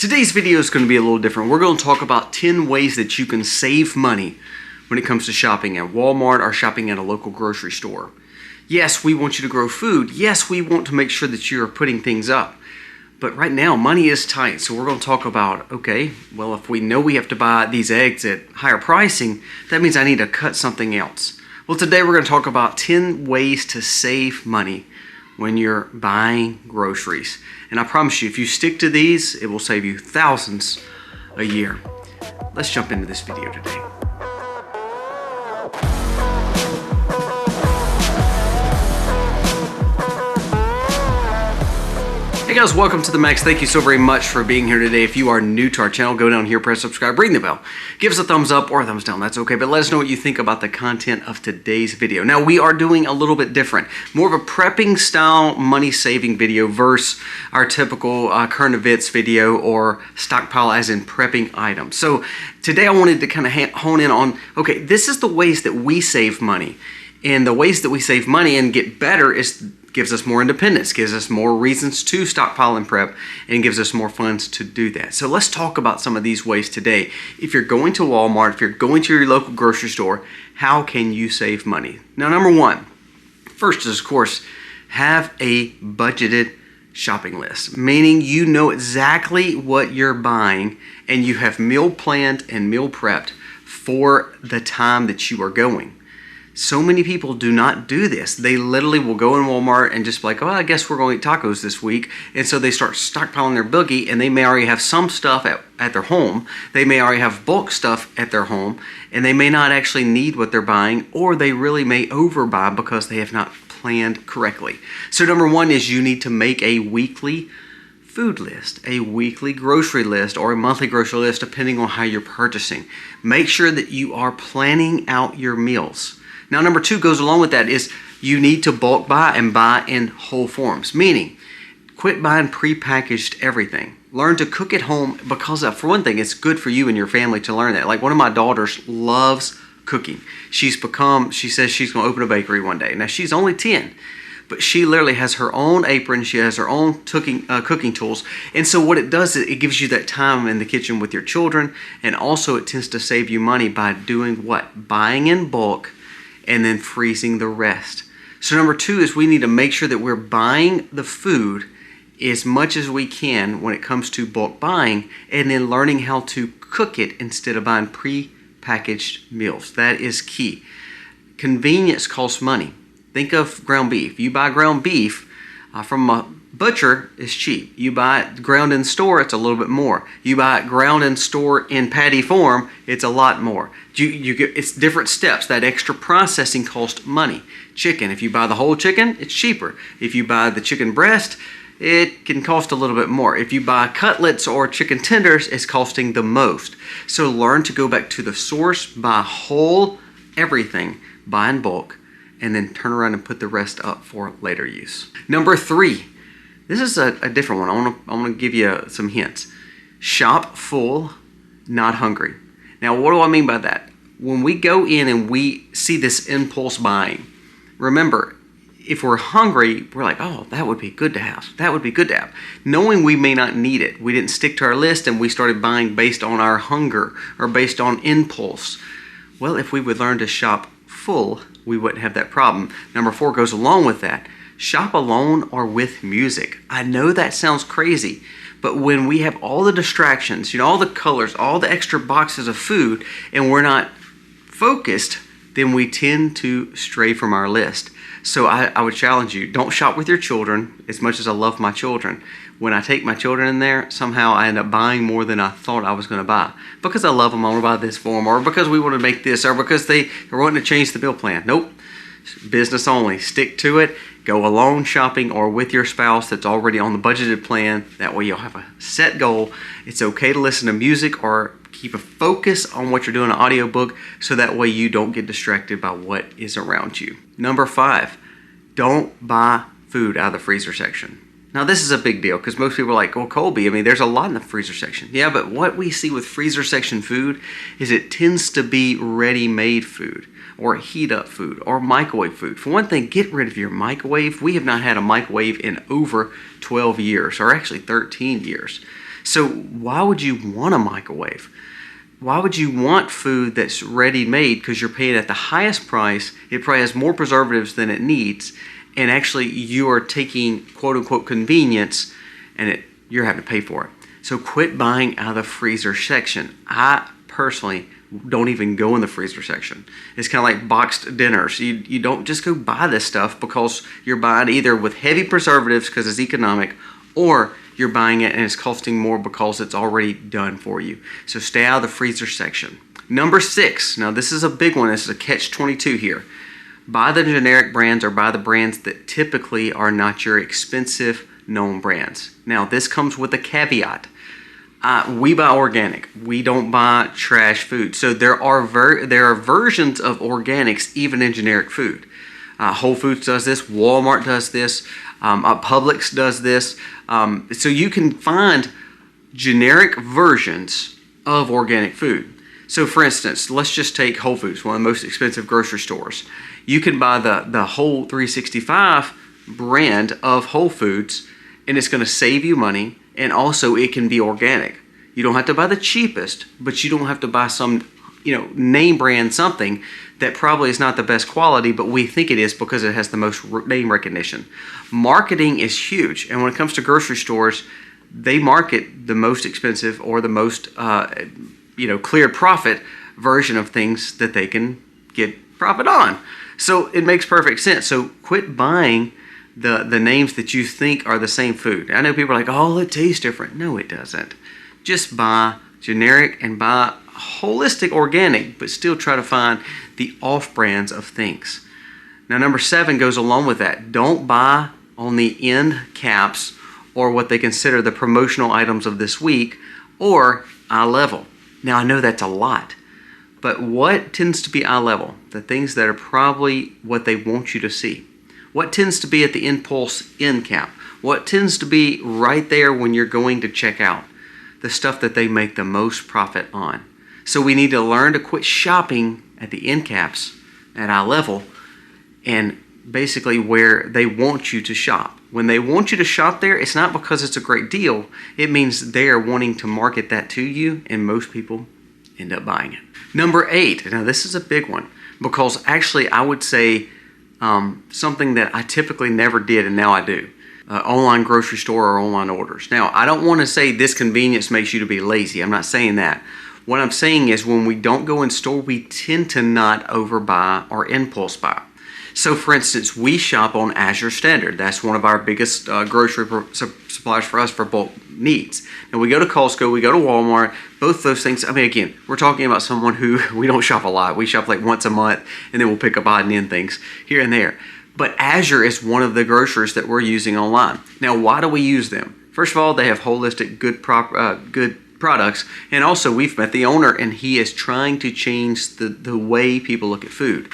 Today's video is going to be a little different. We're going to talk about 10 ways that you can save money when it comes to shopping at Walmart or shopping at a local grocery store. Yes, we want you to grow food. Yes, we want to make sure that you are putting things up. But right now, money is tight, so we're going to talk about, okay, well, if we know we have to buy these eggs at higher pricing, that means I need to cut something else. Well, today we're going to talk about 10 ways to save money when you're buying groceries. And I promise you, if you stick to these, it will save you thousands a year. Let's jump into this video today. Hey guys, welcome to the Max. Thank you so very much for being here today. If you are new to our channel, go down here, press subscribe, ring the bell. Give us a thumbs up or a thumbs down, that's okay. But let us know what you think about the content of today's video. Now, we are doing a little bit different. More of a prepping style money saving video versus our typical current events video or stockpile as in prepping items. So today I wanted to kind of hone in on, okay, this is the ways that we save money. And the ways that we save money and get better gives us more independence, gives us more reasons to stockpile and prep, and gives us more funds to do that. So let's talk about some of these ways today. If you're going to Walmart, if you're going to your local grocery store, how can you save money? Now, number one, first is, of course, have a budgeted shopping list, meaning you know exactly what you're buying and you have meal planned and meal prepped for the time that you are going. So many people do not do this. They literally will go in Walmart and just be like, oh, I guess we're going to eat tacos this week. And so they start stockpiling their boogie, and they may already have some stuff at their home. They may already have bulk stuff at their home, and they may not actually need what they're buying, or they really may overbuy because they have not planned correctly. So number one is you need to make a weekly food list, a weekly grocery list, or a monthly grocery list, depending on how you're purchasing. Make sure that you are planning out your meals. Now, number two goes along with that is you need to bulk buy and buy in whole forms, meaning quit buying prepackaged everything. Learn to cook at home because, for one thing, it's good for you and your family to learn that. Like one of my daughters loves cooking. She says she's going to open a bakery one day. Now, she's only 10, but she literally has her own apron. She has her own cooking tools. And so what it does is it gives you that time in the kitchen with your children, and also it tends to save you money by doing what? Buying in bulk and then freezing the rest. So number two is we need to make sure that we're buying the food as much as we can when it comes to bulk buying, and then learning how to cook it instead of buying pre-packaged meals. That is key. Convenience costs money. Think of ground beef. You buy ground beef from a butcher, it's cheap. You buy it ground in store, it's a little bit more. You buy it ground in store in patty form, it's a lot more. It's different steps. That extra processing costs money. Chicken, if you buy the whole chicken, it's cheaper. If you buy the chicken breast, it can cost a little bit more. If you buy cutlets or chicken tenders, it's costing the most. So learn to go back to the source, buy whole everything, buy in bulk, and then turn around and put the rest up for later use. Number three, this is a different one. I want to give you some hints. Shop full, not hungry. Now, what do I mean by that? When we go in and we see this impulse buying, remember, if we're hungry, we're like, oh, that would be good to have. That would be good to have. Knowing we may not need it. We didn't stick to our list and we started buying based on our hunger or based on impulse. Well, if we would learn to shop full, we wouldn't have that problem. Number four goes along with that. Shop alone or with music. I know that sounds crazy, but when we have all the distractions, all the colors, all the extra boxes of food, and we're not focused, then we tend to stray from our list. So I would challenge you, don't shop with your children. As much as I love my children, when I take my children in there, somehow I end up buying more than I thought I was going to buy. Because I love them, I want to buy this for them, or because we want to make this, or because they're wanting to change the bill plan. Nope. Business only. Stick to it. Go alone shopping or with your spouse that's already on the budgeted plan. That way you'll have a set goal. It's okay to listen to music or keep a focus on what you're doing, an audiobook, so that way you don't get distracted by what is around you. Number five, don't buy food out of the freezer section. Now, this is a big deal because most people are like, well, Colby, there's a lot in the freezer section. Yeah, but what we see with freezer section food is it tends to be ready-made food or heat-up food or microwave food. For one thing, get rid of your microwave. We have not had a microwave in over 12 years, or actually 13 years. So why would you want a microwave? Why would you want food that's ready-made? Because you're paying at the highest price. It probably has more preservatives than it needs. And actually, you are taking quote-unquote convenience, and you're having to pay for it. So quit buying out of the freezer section. I personally don't even go in the freezer section. It's kind of like boxed dinners. You don't just go buy this stuff because you're buying either with heavy preservatives because it's economic, or you're buying it and it's costing more because it's already done for you. So stay out of the freezer section. Number 6. Now this is a big one. This is a catch-22 here. Buy the generic brands, or buy the brands that typically are not your expensive known brands. Now this comes with a caveat. We buy organic. We don't buy trash food. So there are versions of organics even in generic food. Whole Foods does this. Walmart does this. Publix does this. So you can find generic versions of organic food. So for instance, let's just take Whole Foods, one of the most expensive grocery stores. You can buy the Whole 365 brand of Whole Foods, and it's going to save you money, and also it can be organic. You don't have to buy the cheapest, but you don't have to buy some, name brand something that probably is not the best quality, but we think it is because it has the most name recognition. Marketing is huge, and when it comes to grocery stores, they market the most expensive or the most cleared profit version of things that they can get profit on. So it makes perfect sense. So quit buying the names that you think are the same food. I know people are like, oh, it tastes different. No, it doesn't. Just buy generic and buy holistic organic, but still try to find the off brands of things. Now, number 7 goes along with that. Don't buy on the end caps or what they consider the promotional items of this week or eye level. Now, I know that's a lot, but what tends to be eye level? The things that are probably what they want you to see. What tends to be at the impulse end cap? What tends to be right there when you're going to check out? The stuff that they make the most profit on. So we need to learn to quit shopping at the end caps at eye level and basically where they want you to shop. When they want you to shop there, it's not because it's a great deal. It means they're wanting to market that to you, and most people end up buying it. Number 8. Now this is a big one because actually I would say something that I typically never did and now I do. Online grocery store or online orders. Now, I don't want to say this convenience makes you to be lazy. I'm not saying that. What I'm saying is when we don't go in store, we tend to not overbuy or impulse buy. So, for instance, we shop on Azure Standard. That's one of our biggest grocery suppliers for us for bulk needs. And we go to Costco, we go to Walmart, both those things. I mean, again, we're talking about someone who we don't shop a lot. We shop like once a month, and then we'll pick up odd and end things here and there. But Azure is one of the groceries that we're using online. Now, why do we use them? First of all, they have holistic, good products. And also, we've met the owner, and he is trying to change the way people look at food.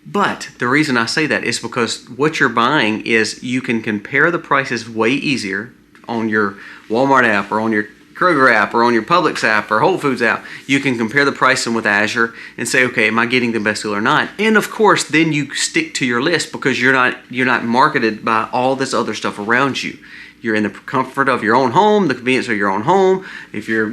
But the reason I say that is because what you're buying is you can compare the prices way easier on your Walmart app or on your Kroger app or on your Publix app or Whole Foods app. You can compare the pricing with Azure and say, okay, am I getting the best deal or not? And of course, then you stick to your list because you're not marketed by all this other stuff around you. You're in the comfort of your own home, the convenience of your own home. If you're,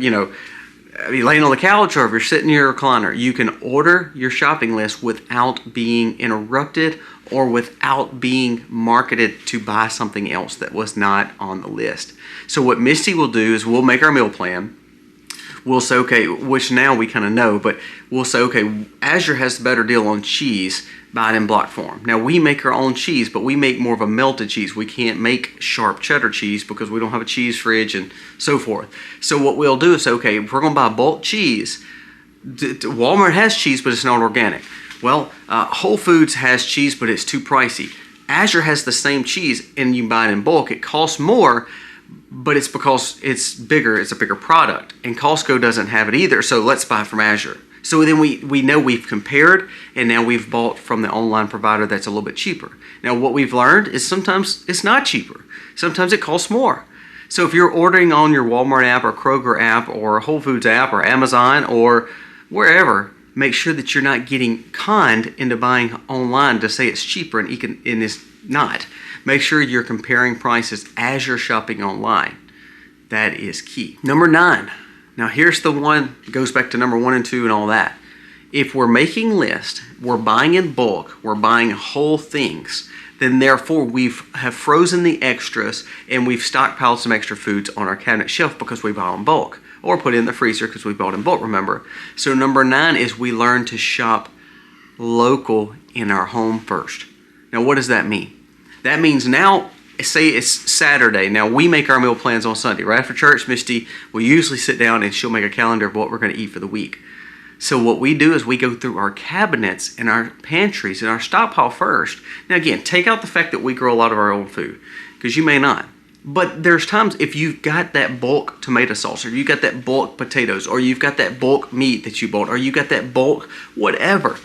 laying on the couch or if you're sitting in your recliner, you can order your shopping list without being interrupted or without being marketed to buy something else that was not on the list. So what Misty will do is we'll make our meal plan. We'll say, okay, which now we kind of know, but we'll say, okay, Azure has the better deal on cheese, buy it in block form. Now we make our own cheese, but we make more of a melted cheese. We can't make sharp cheddar cheese because we don't have a cheese fridge and so forth. So what we'll do is say, okay, if we're going to buy bulk cheese, Walmart has cheese, but it's not organic. Well, Whole Foods has cheese, but it's too pricey. Azure has the same cheese, and you can buy it in bulk. It costs more, but it's because it's bigger. It's a bigger product. And Costco doesn't have it either, so let's buy from Azure. So then we know we've compared, and now we've bought from the online provider that's a little bit cheaper. Now, what we've learned is sometimes it's not cheaper. Sometimes it costs more. So if you're ordering on your Walmart app or Kroger app or Whole Foods app or Amazon or wherever, make sure that you're not getting conned into buying online to say it's cheaper and it's not. Make sure you're comparing prices as you're shopping online. That is key. Number 9. Now here's the one that goes back to number 1 and 2 and all that. If we're making lists, we're buying in bulk, we're buying whole things, then therefore have frozen the extras and we've stockpiled some extra foods on our cabinet shelf because we bought in bulk, or put it in the freezer because we bought in bulk, remember. So number 9 is we learn to shop local in our home first. Now what does that mean? That means now, say it's Saturday. Now we make our meal plans on Sunday. Right after church, Misty will usually sit down and she'll make a calendar of what we're going to eat for the week. So what we do is we go through our cabinets and our pantries and our stockpile first. Now again, take out the fact that we grow a lot of our own food, because you may not. But there's times if you've got that bulk tomato sauce, or you've got that bulk potatoes, or you've got that bulk meat that you bought, or you got that bulk whatever,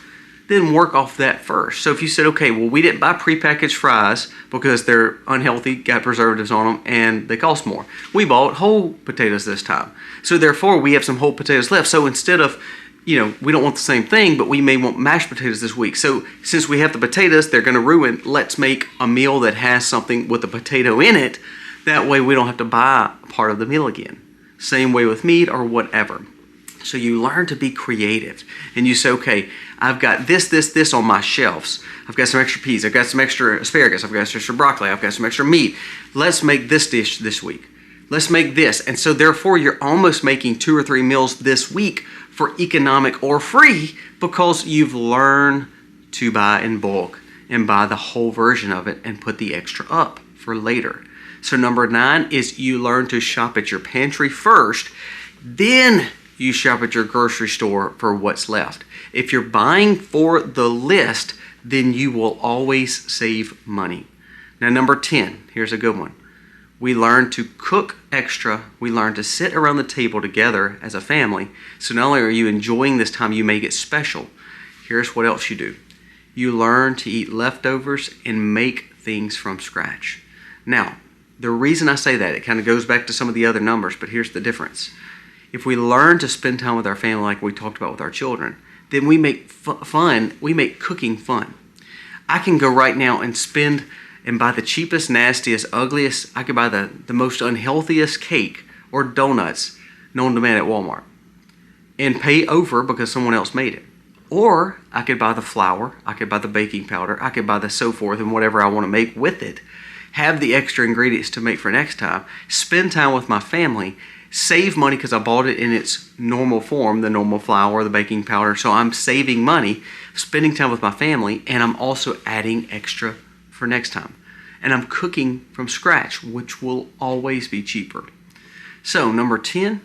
then work off that first. So if you said, okay, well, we didn't buy prepackaged fries because they're unhealthy, got preservatives on them, and they cost more. We bought whole potatoes this time. So therefore, we have some whole potatoes left. So instead of, we don't want the same thing, but we may want mashed potatoes this week. So since we have the potatoes, they're going to ruin, let's make a meal that has something with a potato in it. That way we don't have to buy part of the meal again. Same way with meat or whatever. So you learn to be creative and you say, okay, I've got this on my shelves. I've got some extra peas. I've got some extra asparagus. I've got some extra broccoli. I've got some extra meat. Let's make this dish this week. Let's make this. And so therefore you're almost making 2 or 3 meals this week for economic or free, because you've learned to buy in bulk and buy the whole version of it and put the extra up for later. So number 9 is you learn to shop at your pantry first, then you shop at your grocery store for what's left. If you're buying for the list, then you will always save money. Now number 10, here's a good one. We learn to cook extra. We learn to sit around the table together as a family. So not only are you enjoying this time, you make it special. Here's what else you do. You learn to eat leftovers and make things from scratch. Now, the reason I say that, it kind of goes back to some of the other numbers, but here's the difference. If we learn to spend time with our family like we talked about with our children, then we make we make cooking fun. I can go right now and buy the cheapest, nastiest, ugliest, I could buy the most unhealthiest cake or donuts known to man at Walmart and pay over because someone else made it. Or I could buy the flour, I could buy the baking powder, I could buy the so forth and whatever I want to make with it, have the extra ingredients to make for next time, spend time with my family, save money because I bought it in its normal form, the normal flour, the baking powder, so I'm saving money, spending time with my family, and I'm also adding extra for next time. And I'm cooking from scratch, which will always be cheaper. So number 10,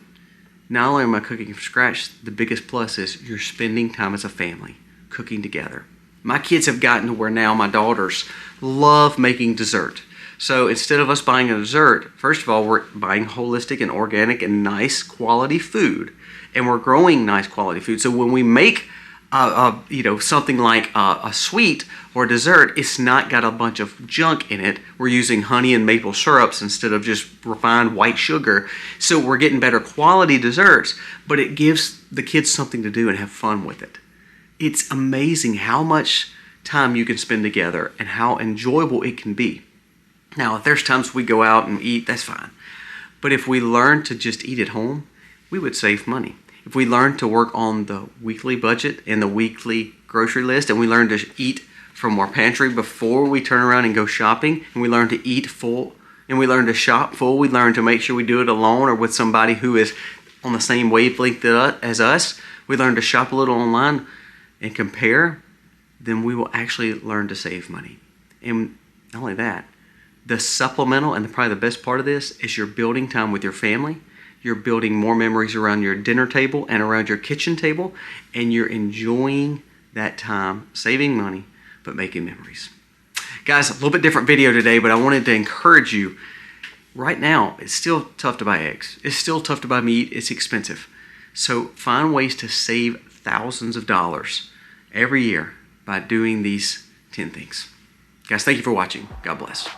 not only am I cooking from scratch, the biggest plus is you're spending time as a family, cooking together. My kids have gotten to where now my daughters love making dessert. So instead of us buying a dessert, first of all, we're buying holistic and organic and nice quality food. And we're growing nice quality food. So when we make something like a sweet or a dessert, it's not got a bunch of junk in it. We're using honey and maple syrups instead of just refined white sugar. So we're getting better quality desserts, but it gives the kids something to do and have fun with it. It's amazing how much time you can spend together and how enjoyable it can be. Now, if there's times we go out and eat, that's fine. But if we learn to just eat at home, we would save money. If we learn to work on the weekly budget and the weekly grocery list, and we learn to eat from our pantry before we turn around and go shopping, and we learn to eat full, and we learn to shop full, we learn to make sure we do it alone or with somebody who is on the same wavelength as us, we learn to shop a little online and compare, then we will actually learn to save money. And not only that, the supplemental and probably the best part of this is you're building time with your family. You're building more memories around your dinner table and around your kitchen table, and you're enjoying that time, saving money, but making memories. Guys, a little bit different video today, but I wanted to encourage you. Right now, it's still tough to buy eggs. It's still tough to buy meat. It's expensive. So find ways to save thousands of dollars every year by doing these 10 things. Guys, thank you for watching. God bless.